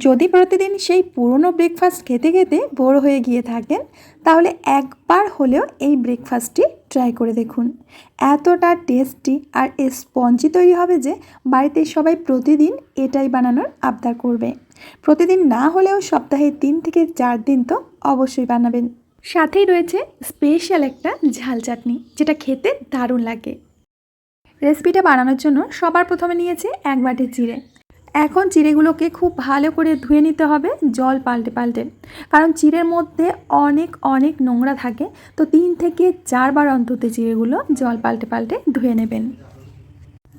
যদি প্রতিদিন সেই পুরনো ব্রেকফাস্ট খেতে খেতে বোর হয়ে গিয়ে থাকেন, তাহলে একবার হলেও এই ব্রেকফাস্টটি ট্রাই করে দেখুন। এতটা টেস্টি আর স্পঞ্জি তৈরি হবে যে বাড়িতে সবাই প্রতিদিন এটাই বানানোর আবদার করবে। প্রতিদিন না হলেও সপ্তাহে 3 থেকে 4 দিন তো অবশ্যই বানাবেন। সাথেই রয়েছে স্পেশাল একটা ঝাল চাটনি, যেটা খেতে দারুণ লাগে। রেসিপিটা বানানোর জন্য সবার প্রথমে নিয়েছি 1 বাটি চিড়ে। এখন চিড়েগুলোকে খুব ভালো করে ধুয়ে নিতে হবে জল পাল্টে পাল্টে, কারণ চিড়ের মধ্যে অনেক নোংরা থাকে। তো 3 থেকে 4 বার অন্তত চিড়েগুলো জল পাল্টে পাল্টে ধুয়ে নেবেন।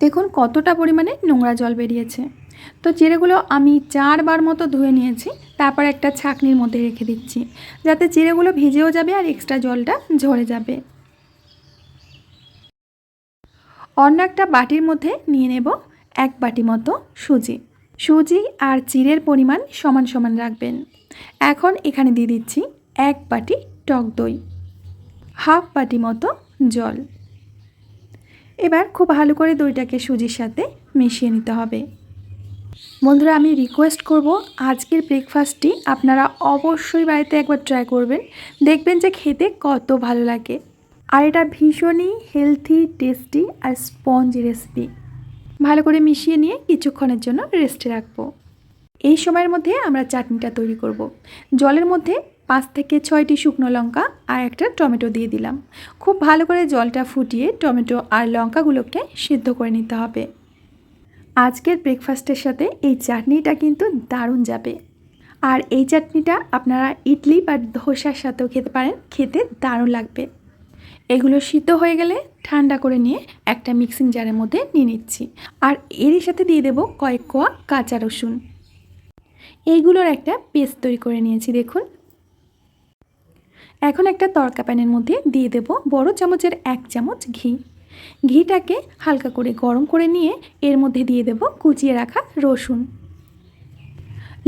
দেখুন কতটা পরিমাণে নোংরা জল বেরিয়েছে। তো চিড়েগুলো আমি 4 বার মতো ধুয়ে নিয়েছি। তারপর একটা ছাঁকনির মধ্যে রেখে দিচ্ছি, যাতে চিড়েগুলো ভিজেও যাবে আর এক্সট্রা জলটা ঝরে যাবে। অন্য একটা বাটির মধ্যে নিয়ে নেব 1 বাটি মতো সুজি আর চিড়ের পরিমাণ সমান সমান রাখবেন। এখন এখানে দিয়ে দিচ্ছি 1 বাটি টক দই, হাফ বাটি মতো জল। এবার খুব ভালো করে দইটাকে সুজির সাথে মিশিয়ে নিতে হবে। বন্ধুরা, আমি রিকোয়েস্ট করব আজকের ব্রেকফাস্টটি আপনারা অবশ্যই বাড়িতে একবার ট্রাই করবেন। দেখবেন যে খেতে কত ভালো লাগে। আর এটা ভীষণই হেলথি, টেস্টি আর স্পঞ্জি রেসিপি। ভালো করে মিশিয়ে নিয়ে কিছুক্ষণের জন্য রেস্টে রাখবো। এই সময়ের মধ্যে আমরা চাটনিটা তৈরি করব। জলের মধ্যে 5 থেকে 6টি শুকনো লঙ্কা আর একটা টমেটো দিয়ে দিলাম। খুব ভালো করে জলটা ফুটিয়ে টমেটো আর লঙ্কাগুলোকে সিদ্ধ করে নিতে হবে। আজকের ব্রেকফাস্টের সাথে এই চাটনিটা কিন্তু দারুণ যাবে। আর এই চাটনিটা আপনারা ইডলি বা ধোসার সাথেও খেতে পারেন, খেতে দারুণ লাগবে। এগুলো সিদ্ধ হয়ে গেলে ঠান্ডা করে নিয়ে একটা মিক্সিং জারের মধ্যে নিয়ে নিচ্ছি। আর এরই সাথে দিয়ে দেব কয়েক কোয়া কাঁচা রসুন। এইগুলোর একটা পেস্ট তৈরি করে নিয়েছি দেখুন। এখন একটা তড়কা প্যানের মধ্যে দিয়ে দেব বড় চামচের 1 চামচ ঘি। ঘিটাকে হালকা করে গরম করে নিয়ে এর মধ্যে দিয়ে দেব কুচিয়ে রাখা রসুন।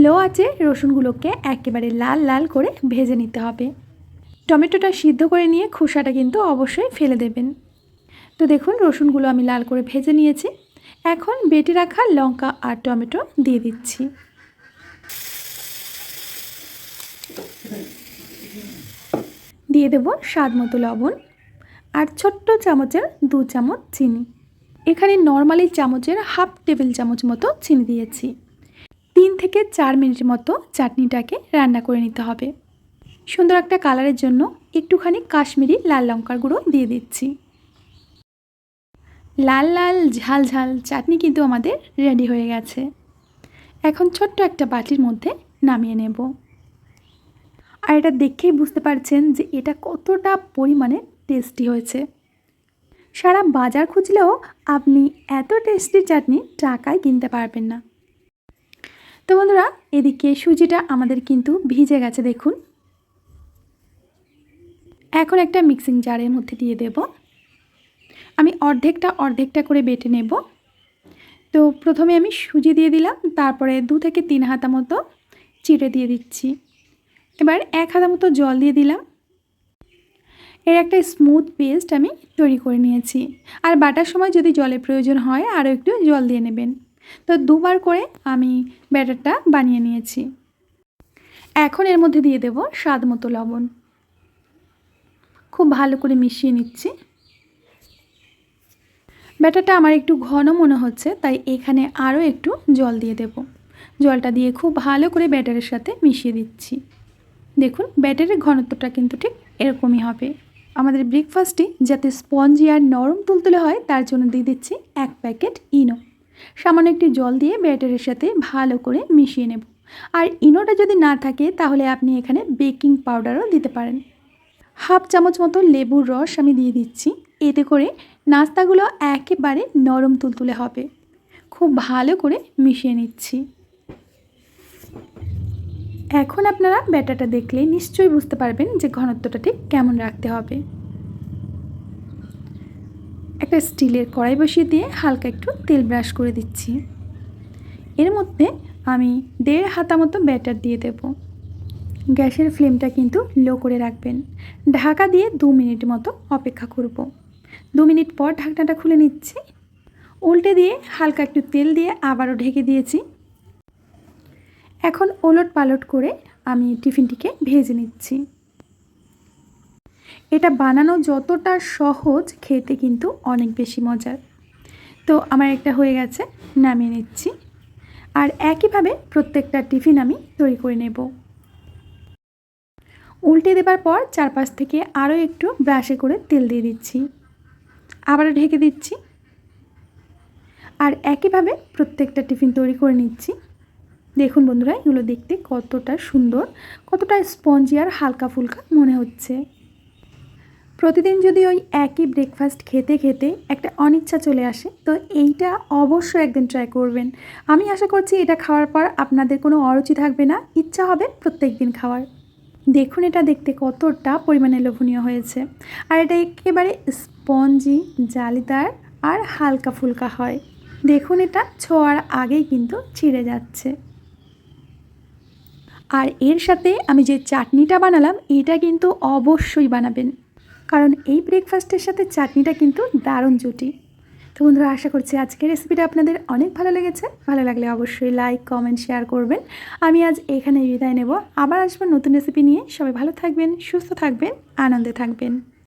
লো আঁচে রসুনগুলোকে একেবারে লাল লাল করে ভেজে নিতে হবে। টমেটোটা সিদ্ধ করে নিয়ে খোসাটা কিন্তু অবশ্যই ফেলে দেবেন। তো দেখুন রসুনগুলো আমি লাল করে ভেজে নিয়েছি। এখন বেটে রাখা লঙ্কা আর টমেটো দিয়ে দিচ্ছি। দিয়ে দেব স্বাদ মতো লবণ আর ছোট্ট চামচের 2 চামচ চিনি। এখানে নর্মালি চামচের হাফ টেবিল চামচ মতো চিনি দিয়েছি। 3 থেকে 4 মিনিট মতো চাটনিটাকে রান্না করে নিতে হবে। সুন্দর একটা কালারের জন্য একটুখানি কাশ্মীরি লাল লঙ্কার গুঁড়ো দিয়ে দিচ্ছি। লাল লাল ঝাল ঝাল চাটনি কিন্তু আমাদের রেডি হয়ে গেছে। এখন ছোট্ট একটা বাটির মধ্যে নামিয়ে নেব। আর এটা দেখেই বুঝতে পারছেন যে এটা কতটা পরিমাণে টেস্টি হয়েছে। সারা বাজার খুঁজলেও আপনি এত টেস্টি চাটনি টাকায় কিনতে পারবেন না। তো বন্ধুরা, এদিকে সুজিটা আমাদের কিন্তু ভিজে গেছে দেখুন। এখন একটা মিক্সিং জারের মধ্যে দিয়ে দেব। আমি অর্ধেকটা করে বেটে নেব। তো প্রথমে আমি সুজি দিয়ে দিলাম, তারপরে 2 থেকে 3 হাতা মতো চিড়ে দিয়ে দিচ্ছি। এবার 1 হাতা মতো জল দিয়ে দিলাম। এর একটা স্মুথ পেস্ট আমি তৈরি করে নিয়েছি। আর বাটার সময় যদি জলের প্রয়োজন হয় আরও একটু জল দিয়ে নেবেন। তো 2 বার করে আমি ব্যাটারটা বানিয়ে নিয়েছি। এখন এর মধ্যে দিয়ে দেব স্বাদ মতো লবণ। খুব ভালো করে মিশিয়ে নিচ্ছি। ব্যাটারটা আমার একটু ঘন মনে হচ্ছে, তাই এখানে আরও একটু জল দিয়ে দেব। জলটা দিয়ে খুব ভালো করে ব্যাটারের সাথে মিশিয়ে দিচ্ছি। দেখুন ব্যাটারের ঘনত্বটা কিন্তু ঠিক এরকমই হবে। আমাদের ব্রেকফাস্টটি যাতে স্পঞ্জি আর নরম তুলতুলে হয় তার জন্য দিয়ে দিচ্ছি 1 প্যাকেট ইনো। সামান্য একটু জল দিয়ে ব্যাটারের সাথে ভালো করে মিশিয়ে নেব। আর ইনোটা যদি না থাকে তাহলে আপনি এখানে বেকিং পাউডারও দিতে পারেন। হাফ চামচ মতো লেবুর রস আমি দিয়ে দিচ্ছি। এতে করে নাস্তাগুলো একেবারে নরম তুলতুলে হবে। খুব ভালো করে মিশিয়ে নিচ্ছি। এখন আপনারা ব্যাটারটা দেখলে নিশ্চয়ই বুঝতে পারবেন যে ঘনত্বটা ঠিক কেমন রাখতে হবে। একটা স্টিলের কড়াই বসিয়ে দিয়ে হালকা একটু তেল ব্রাশ করে দিচ্ছি। এর মধ্যে আমি 1.5 হাতা মতো ব্যাটার দিয়ে দেব। গ্যাসের ফ্লেমটা কিন্তু লো করে রাখবেন। ঢাকা দিয়ে 2 মিনিট মতো অপেক্ষা করব। 2 মিনিট পর ঢাকনাটা খুলে নিচ্ছি। উল্টে দিয়ে হালকা একটু তেল দিয়ে আবারও ঢেকে দিয়েছি। এখন ওলট পালট করে আমি টিফিনটিকে ভেজে নিচ্ছি। এটা বানানো যতটা সহজ, খেতে কিন্তু অনেক বেশি মজার। তো আমার একটা হয়ে গেছে, নামিয়ে নিচ্ছি। আর একইভাবে প্রত্যেকটা টিফিন আমি তৈরি করে নেব। উল্টে দেবার পর চারপাশ থেকে আরও একটু ব্রাশে করে তেল দিয়ে দিচ্ছি, আবারও ঢেকে দিচ্ছি। আর একইভাবে প্রত্যেকটা টিফিন তৈরি করে নিচ্ছি। দেখুন বন্ধুরা, এগুলো দেখতে কতটা সুন্দর, কতটা স্পঞ্জি আর হালকা ফুলকা মনে হচ্ছে। প্রতিদিন যদি ওই একই ব্রেকফাস্ট খেতে খেতে একটা অনিচ্ছা চলে আসে, তো এইটা অবশ্যই একদিন ট্রাই করবেন। আমি আশা করছি এটা খাওয়ার পর আপনাদের কোনো অরুচি থাকবে না, ইচ্ছা হবে প্রত্যেক দিন খাওয়ার। দেখুন এটা দেখতে কতটা পরিমাণে লোভনীয় হয়েছে। আর এটা একেবারে স্পঞ্জি, জালিদার আর হালকা ফুলকা হয়। দেখুন এটা ছোঁয়ার আগেই কিন্তু ছিঁড়ে যাচ্ছে। আর এর সাথে আমি যে চাটনিটা বানালাম, এটা কিন্তু অবশ্যই বানাবেন, কারণ এই ব্রেকফাস্টের সাথে চাটনিটা কিন্তু দারুণ জুটি। তো বন্ধুরা, আশা করছি আজকের রেসিপিটা আপনাদের অনেক ভালো লেগেছে। ভালো লাগলে অবশ্যই লাইক, কমেন্ট, শেয়ার করবেন। আমি আজ এখানে বিদায় নেব, আবার আসবো নতুন রেসিপি নিয়ে। সবাই ভালো থাকবেন, সুস্থ থাকবেন, আনন্দে থাকবেন।